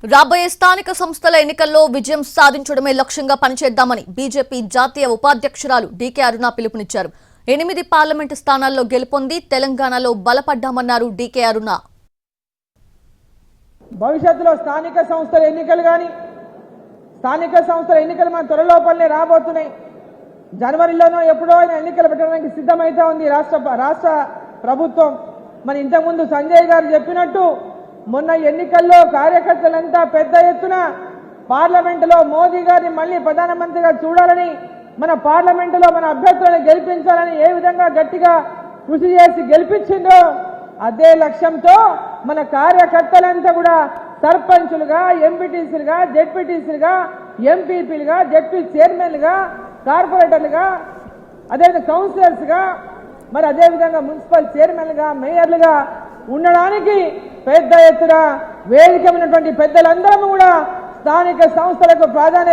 రాబోయే స్థానిక సంస్థల ఎన్నికల్లో విజయం సాధించడమే లక్ష్యంగా పనిచేద్దామని బీజేపీ జాతీయ ఉపాధ్యక్షురాలు డీకే అరుణ పిలుపునిచ్చారు. 8 పార్లమెంటు స్థానాల్లో గెలుపొంది తెలంగాణలో బలపడ్డామన్నారు డీకే అరుణ. భవిష్యత్తులో స్థానిక సంస్థల ఎన్నికలు మన త్వరలోపలనే రాబోతున్నాయి. జనవరిలోనో ఎప్పుడో ఎన్నికలు పెట్టడానికి సిద్ధమైతే ఉంది రాష్ట్ర ప్రభుత్వం. మరి ఇంతకుముందు సంజయ్ గారు చెప్పినట్టు మొన్న ఎన్నికల్లో కార్యకర్తలంతా పెద్ద ఎత్తున పార్లమెంటులో మోదీ గారిని మళ్ళీ ప్రధానమంత్రిగా చూడాలని, మన పార్లమెంటులో మన అభ్యర్థులను గెలిపించాలని ఏ విధంగా గట్టిగా కృషి చేసి గెలిపించిందో అదే లక్ష్యంతో మన కార్యకర్తలంతా కూడా సర్పంచులుగా, ఎంపీటీసీలుగా, జెడ్పీటీసీలుగా, ఎంపీపీలుగా, జెడ్పీ చైర్మన్లుగా, కార్పొరేటర్లుగా, అదేవిధంగా కౌన్సిలర్స్గా, మరి అదేవిధంగా మున్సిపల్ చైర్మన్లుగా, మేయర్లుగా ఉండడానికి పెద్ద ఎత్తున వేదిక ఉన్నటువంటి పెద్దలందరూ కూడా స్థానిక సంస్థలకు ప్రాధాన్యత